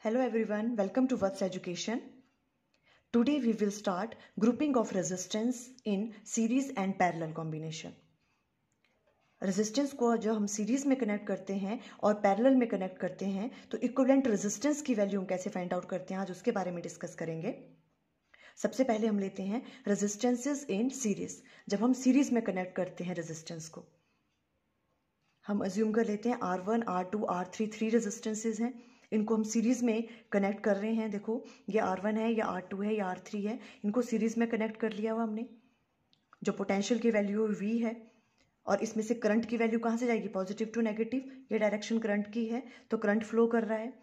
Hello everyone, welcome to What's Education. Today we will start grouping of resistance in series and parallel combination. Resistance को जो हम series में connect करते हैं और पैरेलल में कनेक्ट करते हैं तो इक्विवेलेंट रेजिस्टेंस की वैल्यू हम कैसे फाइंड आउट करते हैं आज उसके बारे में डिस्कस करेंगे। सबसे पहले हम लेते हैं रेजिस्टेंसेस इन सीरीज। जब हम सीरीज में कनेक्ट करते हैं रेजिस्टेंस को हम अज्यूम कर लेते हैं R1, R2, R3 3 रेजिस्टेंसेज हैं। इनको हम सीरीज में कनेक्ट कर रहे हैं। देखो ये R1 है, ये R2 है, ये R3 है। इनको सीरीज में कनेक्ट कर लिया हुआ हमने। जो पोटेंशियल की वैल्यू V है और इसमें से करंट की वैल्यू कहाँ से जाएगी, पॉजिटिव टू नेगेटिव। ये डायरेक्शन करंट की है तो करंट फ्लो कर रहा है।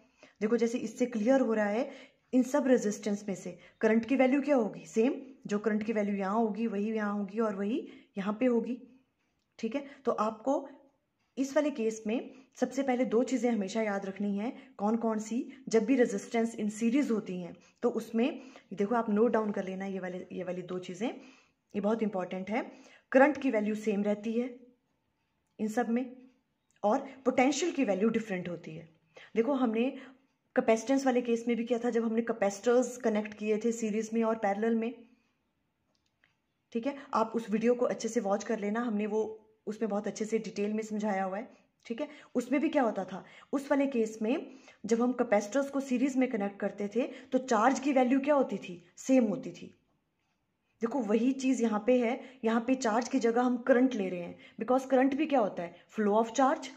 देखो जैसे इससे क्लियर हो रहा है इन सब रेजिस्टेंस में से करंट की वैल्यू क्या होगी, सेम। जो करंट की वैल्यू यहाँ होगी वही यहाँ होगी और वही यहाँ पे होगी। ठीक है, तो आपको इस वाले केस में सबसे पहले दो चीज़ें हमेशा याद रखनी है। कौन कौन सी? जब भी रेजिस्टेंस इन सीरीज होती हैं तो उसमें देखो आप नोट डाउन कर लेना ये वाली दो चीज़ें, ये बहुत इंपॉर्टेंट है। करंट की वैल्यू सेम रहती है इन सब में और पोटेंशियल की वैल्यू डिफरेंट होती है। देखो हमने कैपेसिटेंस वाले केस में भी किया था जब हमने कैपेसिटर्स कनेक्ट किए थे सीरीज में और पैरेलल में। ठीक है, आप उस वीडियो को अच्छे से वॉच कर लेना, हमने वो उसमें बहुत अच्छे से डिटेल में समझाया हुआ है। ठीक है, उसमें भी क्या होता था, उस वाले केस में जब हम कैपेसिटर्स को सीरीज में कनेक्ट करते थे तो चार्ज की वैल्यू क्या होती थी, सेम होती थी। देखो वही चीज यहाँ पे है, यहाँ पे चार्ज की जगह हम करंट ले रहे हैं बिकॉज करंट भी क्या होता है, फ्लो ऑफ चार्ज।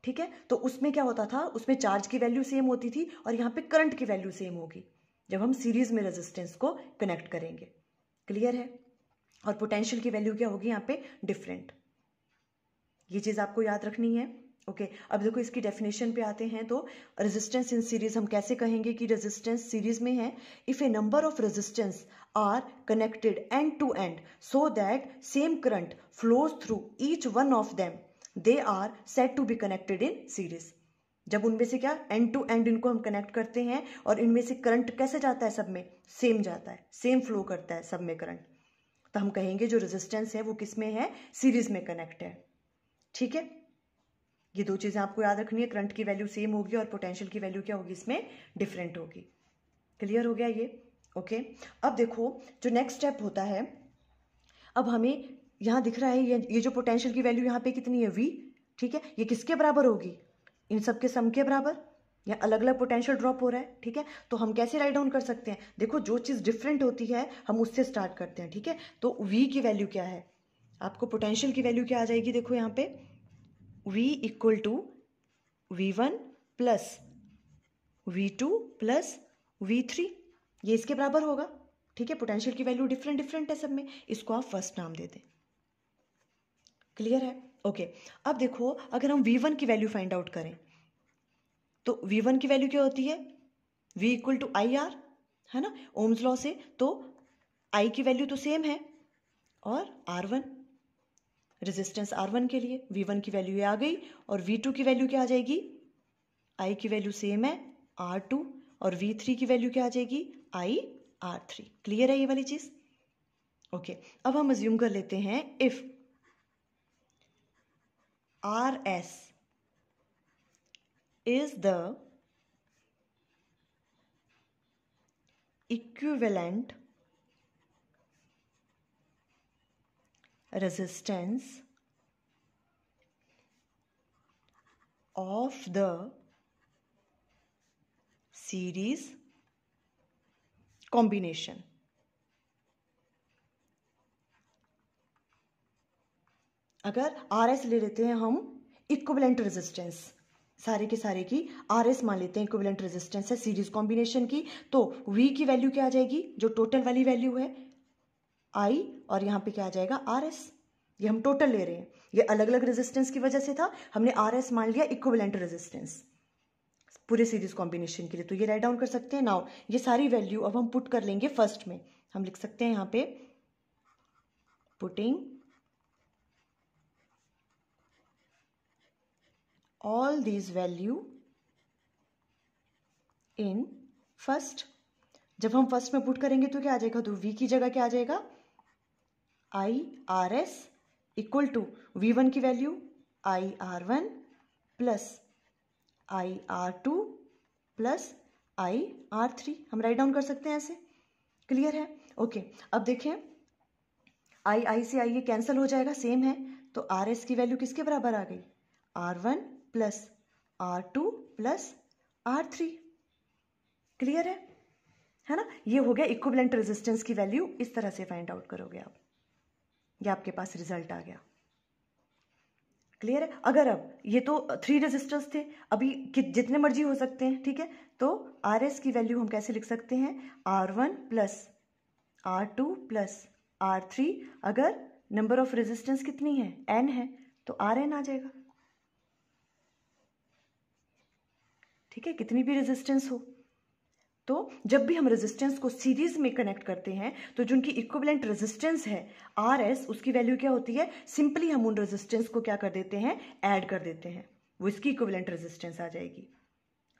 ठीक है, तो उसमें क्या होता था, उसमें चार्ज की वैल्यू सेम होती थी और यहाँ पे करंट की वैल्यू सेम होगी जब हम सीरीज में रेजिस्टेंस को कनेक्ट करेंगे। क्लियर है? और पोटेंशियल की वैल्यू क्या होगी यहाँ पे, डिफरेंट। ये चीज आपको याद रखनी है। ओके, अब देखो इसकी डेफिनेशन पे आते हैं। तो रेजिस्टेंस इन सीरीज हम कैसे कहेंगे कि रेजिस्टेंस सीरीज में है, if a number of resistance are connected end to end so that same current flows through each one of them they are said to be connected in series. जब उनमें से क्या एंड टू एंड इनको हम connect करते हैं और इनमें से करंट कैसे जाता है, सब में सेम जाता है, सेम फ्लो करता है सब में करंट, तो हम कहेंगे जो रेजिस्टेंस है वो किस में है, सीरीज में कनेक्ट है। ठीक है, ये दो चीजें आपको याद रखनी है, करंट की वैल्यू सेम होगी और पोटेंशियल की वैल्यू क्या होगी, इसमें डिफरेंट होगी। क्लियर हो गया ये? ओके, अब देखो जो नेक्स्ट स्टेप होता है, अब हमें यहां दिख रहा है ये जो पोटेंशियल की वैल्यू यहाँ पे कितनी है, V। ठीक है, ये किसके बराबर होगी, इन सब के सम के बराबर। या अलग अलग पोटेंशियल ड्रॉप हो रहा है। ठीक है, तो हम कैसे राइट डाउन कर सकते हैं, देखो जो चीज डिफरेंट होती है हम उससे स्टार्ट करते हैं। ठीक है, तो V की वैल्यू क्या है, आपको पोटेंशियल की वैल्यू क्या आ जाएगी, देखो यहाँ पे V equal to V1 plus V2 plus V3, ये इसके बराबर होगा। ठीक है, पोटेंशियल की वैल्यू डिफरेंट डिफरेंट है सब में, इसको आप फर्स्ट नाम दे दें। क्लियर है? ओके, अब देखो अगर हम V1 की वैल्यू फाइंड आउट करें तो V1 की वैल्यू क्या होती है, V इक्वल टू IR, है ना, ओम्स लॉ से। तो I की वैल्यू तो सेम है और R1 रेजिस्टेंस R1 के लिए V1 की वैल्यू आ गई और V2 की वैल्यू क्या आ जाएगी, I की वैल्यू सेम है R2 और V3 की वैल्यू क्या आ जाएगी, IR3। क्लियर है ये वाली चीज? ओके, अब हम अज्यूम कर लेते हैं if RS is the equivalent resistance of the series combination। अगर RS ले लेते हैं हम इक्विवेलेंट रेजिस्टेंस, सारे के सारे की RS मान लेते हैं इक्विवेलेंट रेजिस्टेंस है सीरीज कॉम्बिनेशन की, तो V की वैल्यू क्या आ जाएगी, जो टोटल वाली वैल्यू है I, और यहाँ पे क्या आ जाएगा RS। ये हम टोटल ले रहे हैं, ये अलग अलग रेजिस्टेंस की वजह से था, हमने RS मान लिया इक्विवेलेंट रेजिस्टेंस पूरे सीरीज कॉम्बिनेशन के लिए, तो ये राइट डाउन कर सकते हैं। नाउ ये सारी वैल्यू अब हम पुट कर लेंगे फर्स्ट में, हम लिख सकते हैं यहाँ पे putting all these value in first। जब हम फर्स्ट में पुट करेंगे तो क्या आ जाएगा, तो V की जगह क्या आ जाएगा, IRS इक्वल टू V1 की value IR1 plus IR2 plus आई R3 हम राइट डाउन कर सकते हैं ऐसे। क्लियर है? ओके, अब देखें आई से आई ये कैंसिल हो जाएगा, सेम है, तो RS की वैल्यू किसके बराबर आ गई? R1 plus R2 plus R3। Clear है ना? ये हो गया इक्विवेलेंट रेजिस्टेंस की वैल्यू, इस तरह से फाइंड आउट करोगे आप, ये आपके पास रिजल्ट आ गया। क्लियर है? अगर अब ये तो 3 रेजिस्टर्स थे, अभी जितने मर्जी हो सकते हैं, ठीक है, तो RS की वैल्यू हम कैसे लिख सकते हैं? R1 plus R2 plus R3। अगर नंबर ऑफ रेजिस्टेंस कितनी है? N है, तो Rn आ जाएगा। ठीक है, कितनी भी रेजिस्टेंस हो। तो जब भी हम रेजिस्टेंस को सीरीज में कनेक्ट करते हैं तो जो उनकी इक्विवेलेंट रेजिस्टेंस है RS, उसकी वैल्यू क्या होती है? सिंपली हम उन रेजिस्टेंस को क्या कर देते हैं? ऐड कर देते हैं, वो इसकी इक्विवेलेंट रेजिस्टेंस आ जाएगी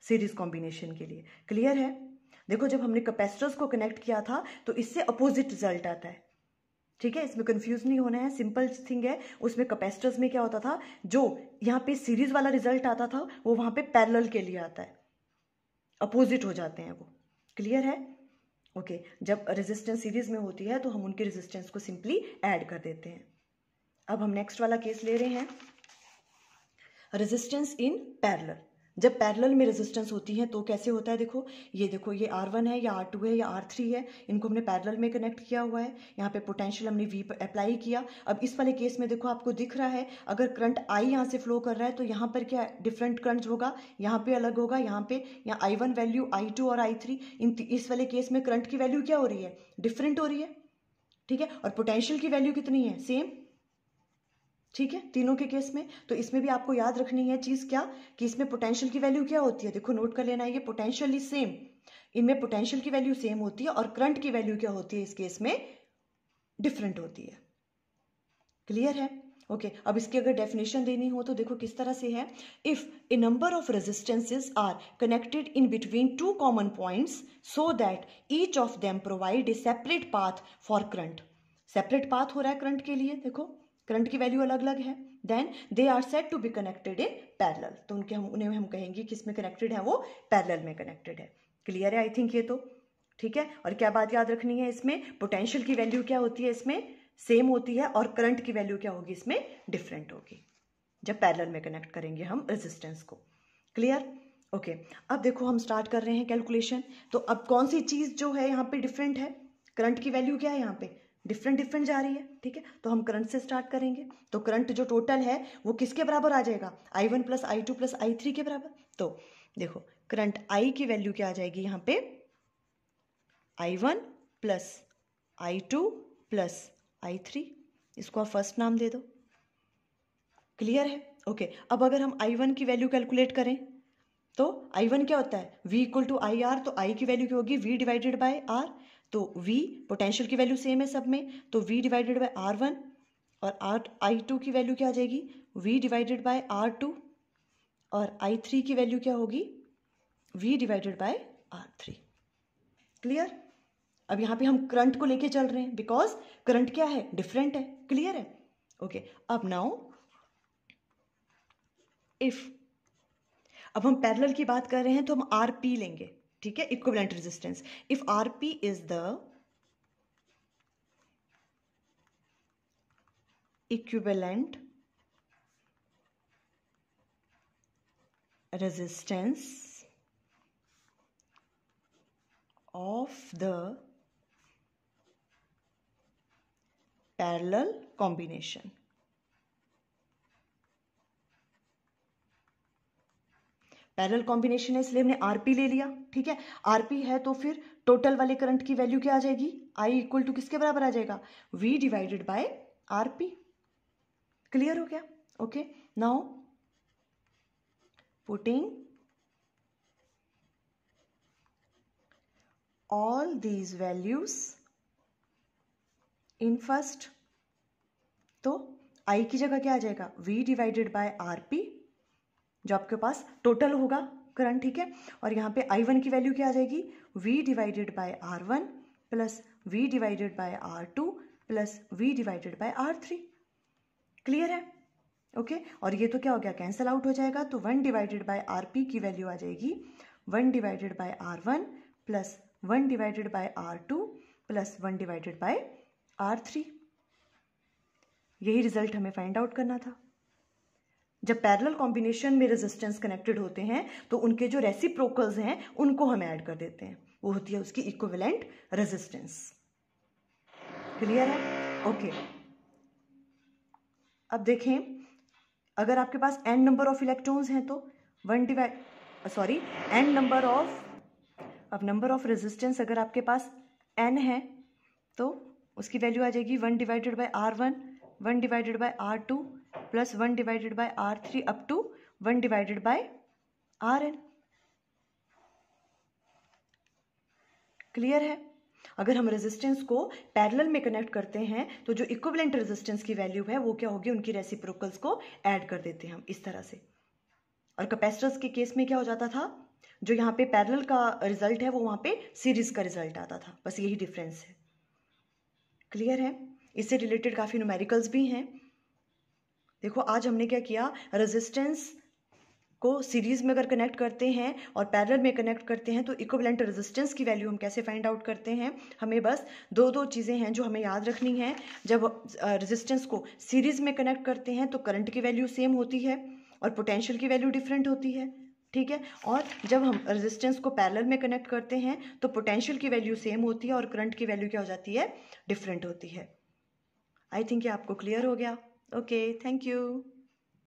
सीरीज कॉम्बिनेशन के लिए। क्लियर है? देखो, जब हमने कैपेसिटर्स को कनेक्ट किया था तो इससे अपोजिट रिजल्ट आता है। ठीक है, इसमें कंफ्यूज नहीं होना है, सिंपल थिंग है। उसमें कैपेसिटर्स में क्या होता था, जो यहाँ पे सीरीज वाला रिजल्ट आता था वो वहां पे पैरेलल के लिए आता है, अपोजिट हो जाते हैं वो। क्लियर है? ओके, जब रेजिस्टेंस सीरीज में होती है तो हम उनके रेजिस्टेंस को सिंपली ऐड कर देते हैं। अब हम नेक्स्ट वाला केस ले रहे हैं, रेजिस्टेंस इन पैरेलल। जब पैरेलल में रेजिस्टेंस होती है तो कैसे होता है? देखो ये R1 है या R2 है या R3 है, इनको हमने पैरेलल में कनेक्ट किया हुआ है। यहाँ पे पोटेंशियल हमने V पर अप्लाई किया। अब इस वाले केस में देखो आपको दिख रहा है, अगर करंट I यहाँ से फ्लो कर रहा है तो यहाँ पर क्या डिफरेंट करंट होगा, यहाँ पे अलग होगा, यहाँ I1 वैल्यू, I2 और I3। इस वाले केस में करंट की वैल्यू क्या हो रही है? डिफरेंट हो रही है। ठीक है, और पोटेंशियल की वैल्यू कितनी है? सेम। ठीक है, तीनों के केस में। तो इसमें भी आपको याद रखनी है चीज क्या, कि इसमें पोटेंशियल की वैल्यू क्या होती है? देखो नोट कर लेना है, ये पोटेंशियल इज सेम, इनमें पोटेंशियल की वैल्यू सेम होती है और करंट की वैल्यू क्या होती है इस केस में? डिफरेंट होती है। क्लियर है? ओके, अब इसकी अगर डेफिनेशन देनी हो तो देखो किस तरह से है। If a number of resistances are connected in between two common points so that each of them provide a separate path for current. Separate path हो रहा है करंट के लिए, देखो करंट की वैल्यू अलग अलग है, then they are said to be connected in parallel. तो उन्हें हम कहेंगे किस में कनेक्टेड है? वो पैरेलल में कनेक्टेड है। क्लियर है? आई थिंक ये तो ठीक है। और क्या बात याद रखनी है इसमें? पोटेंशियल की वैल्यू क्या होती है इसमें? सेम होती है, और करंट की वैल्यू क्या होगी इसमें? डिफरेंट होगी, जब पैरेलल में कनेक्ट करेंगे हम रेजिस्टेंस को। क्लियर? ओके, अब देखो हम स्टार्ट कर रहे हैं कैलकुलेशन। तो अब कौन सी चीज जो है यहाँ पे डिफरेंट है? करंट की वैल्यू क्या है यहाँ पे? डिफरेंट जा रही है। ठीक है, तो हम करंट से स्टार्ट करेंगे। तो करंट जो टोटल है वो किसके बराबर आ जाएगा? I1 plus I2 plus I3 के बराबर। तो देखो करंट I की वैल्यू क्या आ जाएगी यहाँ पे? I1 plus I2 plus I3, इसको आप फर्स्ट नाम दे दो। क्लियर है? ओके, अब अगर हम I1 की वैल्यू कैलकुलेट करें तो I1 क्या होता है? V इक्वल टू IR, तो I की वैल्यू क्या होगी? V divided by R। तो V पोटेंशियल की वैल्यू सेम है सब में, तो V डिवाइडेड बाय R1, और I2 की वैल्यू क्या आ जाएगी? V डिवाइडेड बाय R2, और I3 की वैल्यू क्या होगी? V divided by R3। Clear? अब यहाँ पे हम करंट को लेके चल रहे हैं, बिकॉज करंट क्या है? डिफरेंट है। क्लियर है? ओके, अब नाउ अब हम पैरेलल की बात कर रहे हैं तो हम RP लेंगे। ठीक है, equivalent resistance. If RP is the equivalent resistance of the parallel combination, parallel combination है इसलिए हमने RP ले लिया। ठीक है, RP है तो फिर टोटल वाले करंट की वैल्यू क्या आ जाएगी? I इक्वल टू किसके बराबर आ जाएगा? V divided by RP। Clear हो गया? Okay, now putting all these values in first, तो I की जगह क्या आ जाएगा? V डिवाइडेड बाय RP, जो आपके पास टोटल होगा करंट। ठीक है, और यहाँ पे I1 की वैल्यू क्या आ जाएगी? V divided by R1 plus V divided by R2 plus V divided by R3। Clear है? ओके, और ये तो क्या हो गया? कैंसल आउट हो जाएगा, तो 1 डिवाइडेड बाय RP की वैल्यू आ जाएगी 1 divided by R1 plus 1 divided by R2 plus 1 divided by R3। यही रिजल्ट हमें फाइंड आउट करना था। जब पैरेलल कॉम्बिनेशन में रेजिस्टेंस कनेक्टेड होते हैं तो उनके जो रेसिप्रोकल्स हैं उनको हम ऐड कर देते हैं, वो होती है उसकी इक्विवेलेंट रेजिस्टेंस। क्लियर है? ओके। अब देखें, अगर आपके पास n नंबर ऑफ इलेक्ट्रॉन्स हैं तो अब नंबर ऑफ रेजिस्टेंस अगर आपके पास n है तो उसकी वैल्यू आ जाएगी 1 divided by R1, 1 divided by R2 plus 1 divided by R3 up to 1 divided by Rn। Clear है? अगर हम रेजिस्टेंस को पैरेलल में कनेक्ट करते हैं तो जो इक्विवेलेंट रेजिस्टेंस की वैल्यू है वो क्या होगी, उनकी रेसिप्रोकल्स को ऐड कर देते हैं हम इस तरह से। और कैपेसिटर्स के केस में क्या हो जाता था, जो यहाँ पे पैरेलल का रिजल्ट है वो वहाँ पे सीरीज का रिजल्ट आता था, बस यही डिफरेंस है। क्लियर है? इससे रिलेटेड काफ़ी न्यूमेरिकल्स भी हैं। देखो आज हमने क्या किया, रेजिस्टेंस को सीरीज में अगर कनेक्ट करते हैं और पैरेलल में कनेक्ट करते हैं तो इक्विवेलेंट रेजिस्टेंस की वैल्यू हम कैसे फाइंड आउट करते हैं। हमें बस दो चीज़ें हैं जो हमें याद रखनी है। जब रेजिस्टेंस को सीरीज में कनेक्ट करते हैं तो करंट की वैल्यू सेम होती है और पोटेंशियल की वैल्यू डिफरेंट होती है, ठीक है। और जब हम रेजिस्टेंस को पैरेलल में कनेक्ट करते हैं तो पोटेंशियल की वैल्यू सेम होती है और करंट की वैल्यू क्या हो जाती है, डिफरेंट होती है। आई थिंक ये आपको क्लियर हो गया। Okay, thank you.